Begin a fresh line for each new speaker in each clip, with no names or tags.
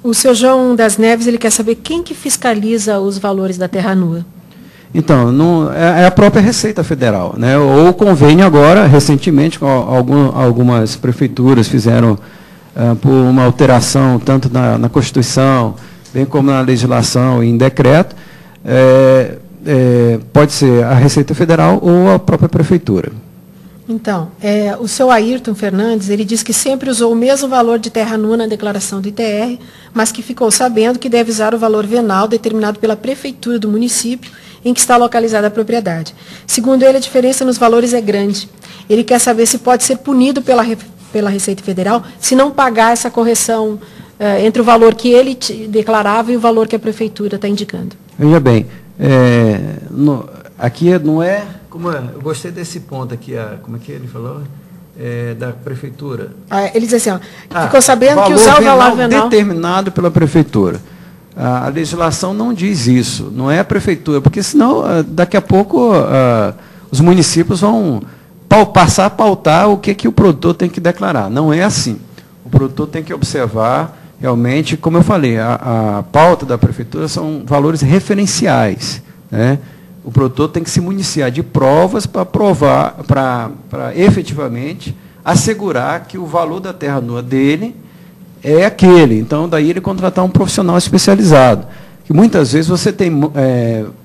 O seu João das Neves, ele quer saber quem que fiscaliza os valores da terra nua.
Então, é a própria Receita Federal, né? Ou o convênio agora, recentemente, algumas prefeituras fizeram por uma alteração, tanto na Constituição, bem como na legislação e em decreto, pode ser a Receita Federal ou a própria prefeitura.
Então, o seu Ayrton Fernandes, ele diz que sempre usou o mesmo valor de terra nua na declaração do ITR, mas que ficou sabendo que deve usar o valor venal determinado pela prefeitura do município em que está localizada a propriedade. Segundo ele, a diferença nos valores é grande. Ele quer saber se pode ser punido pela Receita Federal se não pagar essa correção entre o valor que ele declarava e o valor que a prefeitura está indicando.
Veja bem, aqui não é... eu gostei desse ponto aqui, como é que ele falou? Da prefeitura.
Ele diz assim, ficou sabendo que usar o valor venal
determinado pela prefeitura. A legislação não diz isso, não é a prefeitura, porque senão, daqui a pouco, os municípios vão passar a pautar o que o produtor tem que declarar. Não é assim. O produtor tem que observar, realmente, como eu falei, a pauta da prefeitura são valores referenciais, né? O produtor tem que se municiar de provas para provar, para efetivamente assegurar que o valor da terra nua dele é aquele. Então, daí ele contratar um profissional especializado. Que muitas vezes você tem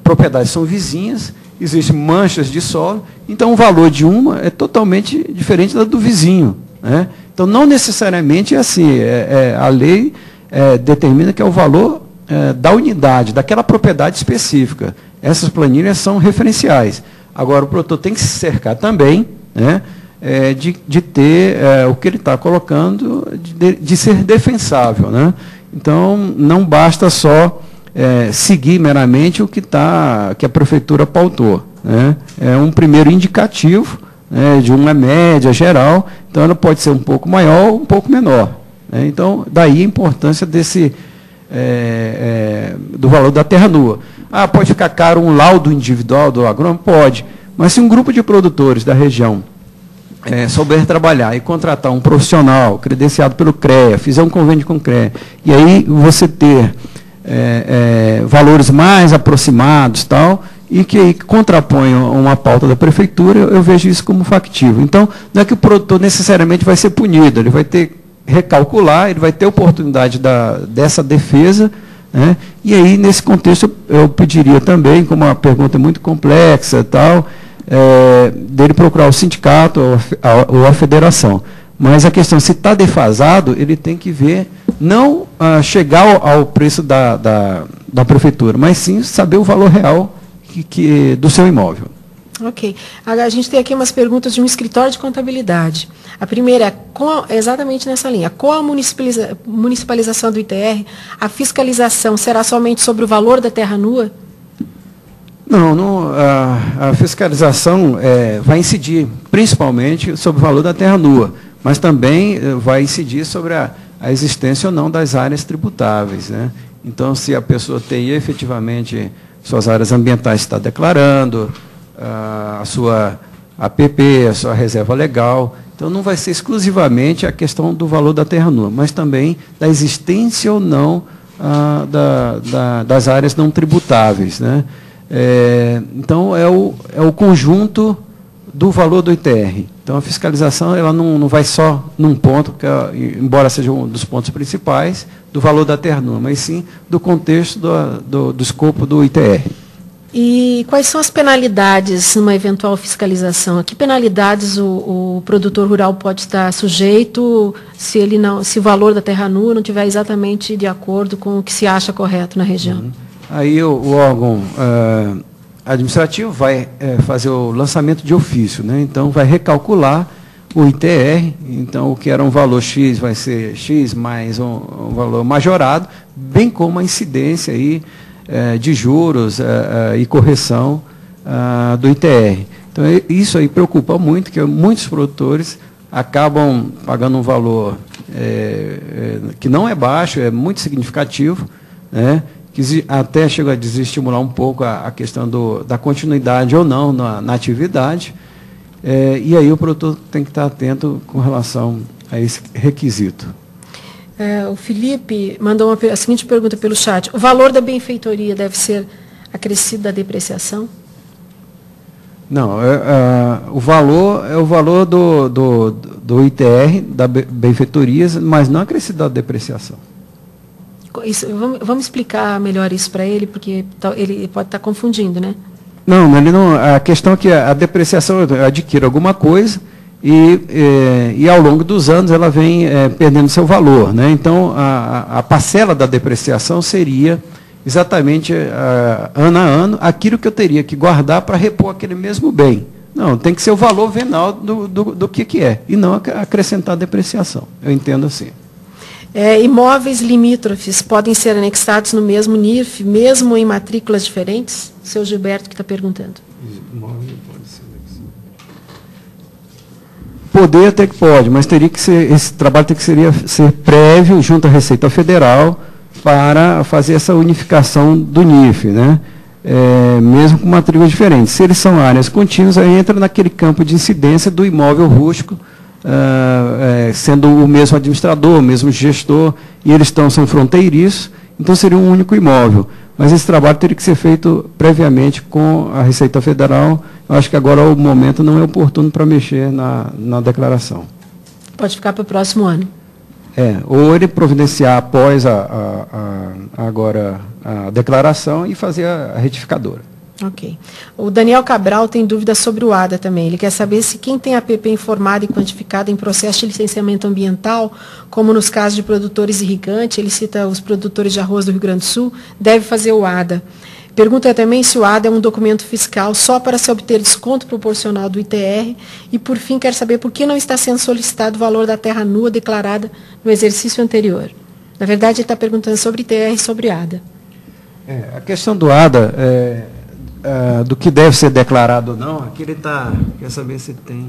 propriedades que são vizinhas, existem manchas de solo, então o valor de uma é totalmente diferente da do vizinho, né? Então, não necessariamente é assim. A lei determina que é o valor da unidade, daquela propriedade específica. Essas planilhas são referenciais. Agora, o produtor tem que se cercar também, né, de ter o que ele está colocando, de ser defensável, né? Então, não basta só seguir meramente o que a prefeitura pautou, né? É um primeiro indicativo, né, de uma média geral, então ela pode ser um pouco maior ou um pouco menor, né? Então, daí a importância do valor da terra nua. Pode ficar caro um laudo individual do agrônomo? Pode. Mas se um grupo de produtores da região souber trabalhar e contratar um profissional credenciado pelo CREA, fizer um convênio com o CREA, e aí você ter valores mais aproximados, tal, e que contraponham uma pauta da prefeitura, eu vejo isso como factível. Então, não é que o produtor necessariamente vai ser punido, ele vai ter que recalcular, ele vai ter oportunidade dessa defesa, né? E aí, nesse contexto, eu pediria também, como uma pergunta muito complexa, tal, dele procurar o sindicato ou a federação. Mas a questão, se está defasado, ele tem que ver, não chegar ao preço da prefeitura, mas sim saber o valor real do seu imóvel.
Ok. A gente tem aqui umas perguntas de um escritório de contabilidade. A primeira é exatamente nessa linha. Com a municipalização do ITR, a fiscalização será somente sobre o valor da terra nua?
Não, a fiscalização vai incidir principalmente sobre o valor da terra nua, mas também vai incidir sobre a existência ou não das áreas tributáveis, né? Então, se a pessoa tem efetivamente suas áreas ambientais, está declarando, a sua APP, a sua reserva legal. Então, não vai ser exclusivamente a questão do valor da terra nua, mas também da existência ou não das áreas não tributáveis, né? Então, é o conjunto do valor do ITR. Então, a fiscalização ela não vai só num ponto, embora seja um dos pontos principais, do valor da terra nua, mas sim do contexto do escopo do ITR.
E quais são as penalidades numa eventual fiscalização? A que penalidades o produtor rural pode estar sujeito se o valor da terra nua não estiver exatamente de acordo com o que se acha correto na região?
Aí o órgão administrativo vai fazer o lançamento de ofício, né? Então vai recalcular o ITR, então o que era um valor X vai ser X mais um valor majorado, bem como a incidência aí, de juros e correção do ITR. Então, isso aí preocupa muito, que muitos produtores acabam pagando um valor que não é baixo, é muito significativo, né, que até chega a desestimular um pouco a questão da continuidade ou não na atividade, e aí o produtor tem que estar atento com relação a esse requisito.
O Felipe mandou a seguinte pergunta pelo chat. O valor da benfeitoria deve ser acrescido da depreciação?
Não, o valor é o valor do ITR, da benfeitorias, mas não acrescido da depreciação.
Isso, vamos explicar melhor isso para ele, porque ele pode estar confundindo, né?
Não, ele não. A questão é que a depreciação adquire alguma coisa e ao longo dos anos ela vem perdendo seu valor, né? Então, a parcela da depreciação seria exatamente ano a ano aquilo que eu teria que guardar para repor aquele mesmo bem. Não, tem que ser o valor venal do que é, e não acrescentar depreciação. Eu entendo assim.
Imóveis limítrofes podem ser anexados no mesmo NIF, mesmo em matrículas diferentes? Seu Gilberto que está perguntando.
Poder até que pode, mas teria que ser, esse trabalho tem que ser prévio junto à Receita Federal para fazer essa unificação do NIF, né? Mesmo com matrículas diferentes. Se eles são áreas contínuas, aí entra naquele campo de incidência do imóvel rústico, sendo o mesmo administrador, o mesmo gestor, e eles são fronteiriços, então seria um único imóvel. Mas esse trabalho teria que ser feito previamente com a Receita Federal. Eu acho que agora o momento não é oportuno para mexer na declaração.
Pode ficar para o próximo ano.
Ou ele providenciar após agora a declaração e fazer a retificadora.
Ok. O Daniel Cabral tem dúvidas sobre o ADA também. Ele quer saber se quem tem APP informada e quantificada em processo de licenciamento ambiental, como nos casos de produtores irrigantes, ele cita os produtores de arroz do Rio Grande do Sul, deve fazer o ADA. Pergunta também se o ADA é um documento fiscal só para se obter desconto proporcional do ITR e, por fim, quer saber por que não está sendo solicitado o valor da terra nua declarada no exercício anterior. Na verdade, ele está perguntando sobre ITR e sobre ADA.
A questão do ADA, do que deve ser declarado ou não, aqui ele quer saber se tem...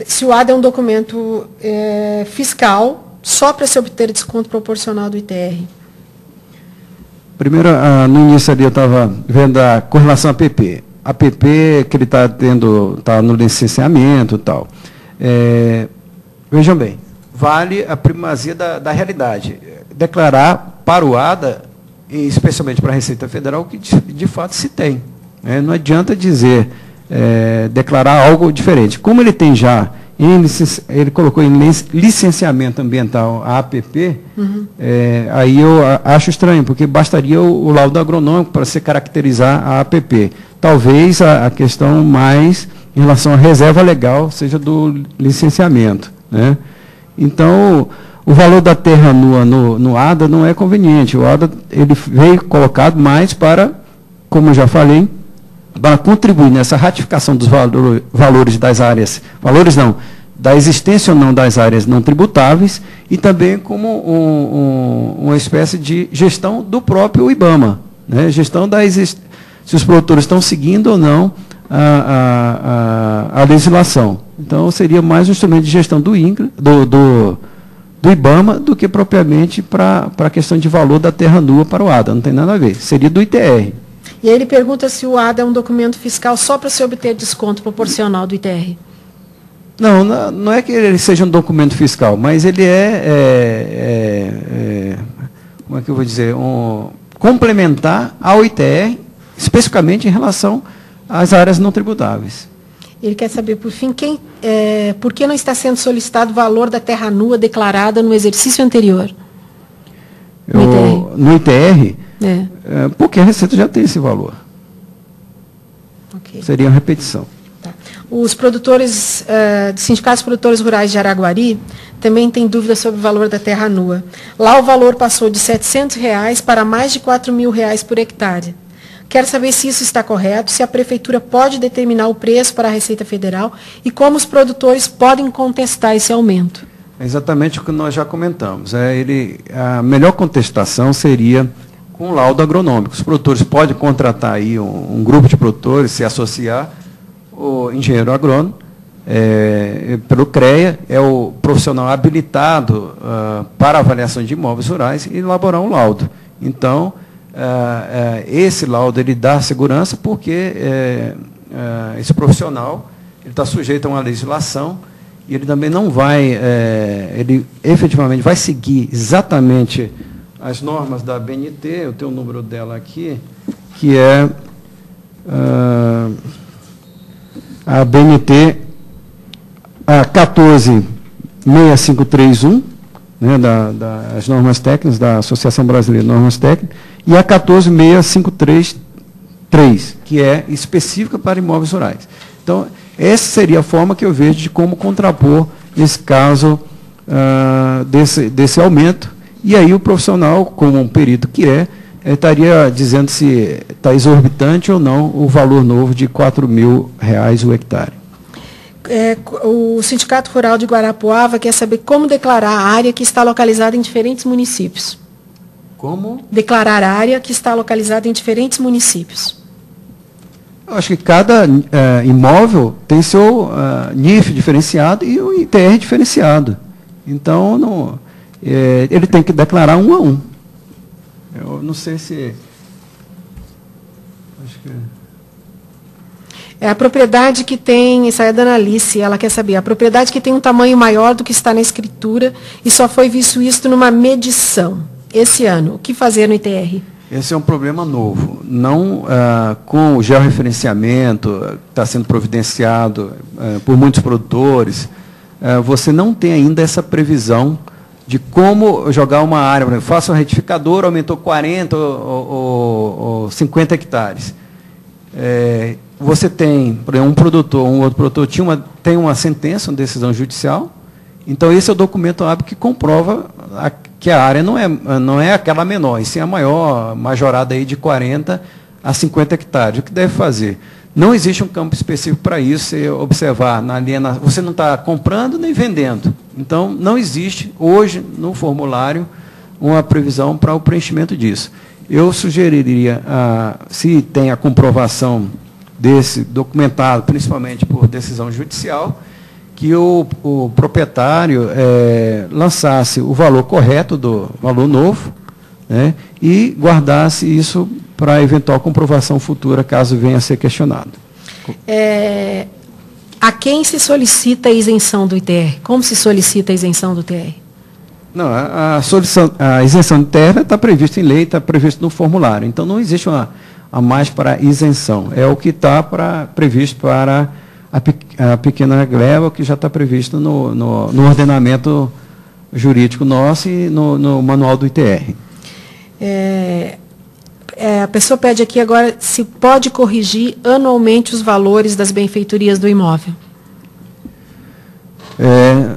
Se o ADA é um documento fiscal só para se obter desconto proporcional do ITR.
Primeiro, no início ali eu estava vendo com relação à APP. A APP que ele está no licenciamento e tal. Vejam bem, vale a primazia da realidade. Declarar para o ADA, e especialmente para a Receita Federal, o que de fato se tem. Não adianta dizer, declarar algo diferente. Como ele tem já, ele colocou em licenciamento ambiental a APP, aí eu acho estranho, porque bastaria o laudo agronômico para se caracterizar a APP. Talvez a questão mais em relação à reserva legal seja do licenciamento, né? Então, o valor da terra nua no ADA não é conveniente. O ADA ele veio colocado mais para, como eu já falei, para contribuir nessa ratificação dos valores das áreas, da existência ou não das áreas não tributáveis, e também como uma espécie de gestão do próprio IBAMA, né? Gestão se os produtores estão seguindo ou não a legislação. Então, seria mais um instrumento de gestão do IBAMA do que propriamente para a questão de valor da terra nua para o ADA. Não tem nada a ver. Seria do ITR.
E aí ele pergunta se o ADA é um documento fiscal só para se obter desconto proporcional do ITR.
Não é que ele seja um documento fiscal, mas ele como é que eu vou dizer, complementar ao ITR, especificamente em relação às áreas não tributáveis.
Ele quer saber, por fim, por que não está sendo solicitado o valor da terra nua declarada no exercício anterior?
No ITR? Porque a Receita já tem esse valor.
Okay.
Seria uma repetição.
Tá. Os produtores, sindicatos produtores rurais de Araguari também têm dúvidas sobre o valor da terra nua. Lá o valor passou de R$ 700 para mais de R$ 4.000 por hectare. Quero saber se isso está correto, se a Prefeitura pode determinar o preço para a Receita Federal e como os produtores podem contestar esse aumento.
É exatamente o que nós já comentamos. A melhor contestação seria com o laudo agronômico. Os produtores podem contratar aí um grupo de produtores, se associar, o engenheiro agrônomo, pelo CREA, é o profissional habilitado para avaliação de imóveis rurais e elaborar um laudo. Então, esse laudo ele dá segurança porque esse profissional ele está sujeito a uma legislação e ele também não vai, ele efetivamente vai seguir exatamente as normas da BNT, eu tenho o número dela aqui, que é a BNT 146531, né, das normas técnicas, da Associação Brasileira de Normas Técnicas, e a 14653, que é específica para imóveis rurais. Então, essa seria a forma que eu vejo de como contrapor esse caso desse aumento. E aí o profissional, como um perito que estaria dizendo se está exorbitante ou não o valor novo de R$ 4.000 o hectare.
O Sindicato Rural de Guarapuava quer saber como declarar a área que está localizada em diferentes municípios.
Como?
Declarar a área que está localizada em diferentes municípios.
Eu acho que cada imóvel tem seu NIF diferenciado e o ITR diferenciado. Então, ele tem que declarar um a um. Eu não sei se... Acho que...
A propriedade que tem, isso aí é da Analice, ela quer saber, a propriedade que tem um tamanho maior do que está na escritura e só foi visto isto numa medição esse ano. O que fazer no ITR?
Esse é um problema novo. Não com o georreferenciamento que está sendo providenciado por muitos produtores, você não tem ainda essa previsão de como jogar uma área. Por exemplo, faça um retificador, aumentou 40 ou 50 hectares. Você tem, por exemplo, um outro produtor tem uma sentença, uma decisão judicial, então esse é o documento hábil que comprova que a área não é aquela menor, e sim a maior, majorada aí de 40 a 50 hectares. O que deve fazer? Não existe um campo específico para isso, você observar, você não está comprando nem vendendo. Então, não existe hoje no formulário uma previsão para o preenchimento disso. Eu sugeriria, se tem a comprovação desse documentado, principalmente por decisão judicial, que o proprietário lançasse o valor correto do valor novo, né, e guardasse isso para eventual comprovação futura, caso venha a ser questionado.
A quem se solicita a isenção do ITR? Como se solicita a isenção do ITR?
Não, a isenção do ITR está prevista em lei, está previsto no formulário. Então, não existe a mais para isenção. É o que está previsto para a pequena gleba, que já está previsto no ordenamento jurídico nosso e no manual do ITR.
A pessoa pede aqui agora se pode corrigir anualmente os valores das benfeitorias do imóvel.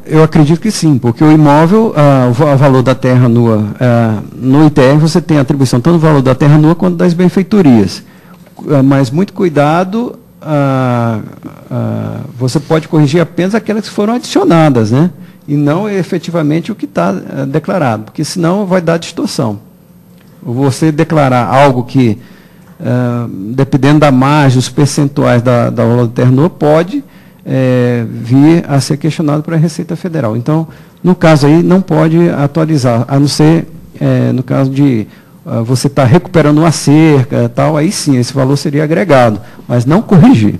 Eu acredito que sim, porque o imóvel, o valor da terra nua, no ITR você tem atribuição tanto do valor da terra nua quanto das benfeitorias. Mas muito cuidado, você pode corrigir apenas aquelas que foram adicionadas, né? E não efetivamente o que está declarado, porque senão vai dar distorção. Você declarar algo que, dependendo da margem, os percentuais da valor da terra nua, pode vir a ser questionado para a Receita Federal. Então, no caso aí, não pode atualizar, a não ser no caso de você estar recuperando uma cerca, tal, aí sim, esse valor seria agregado, mas não corrigir.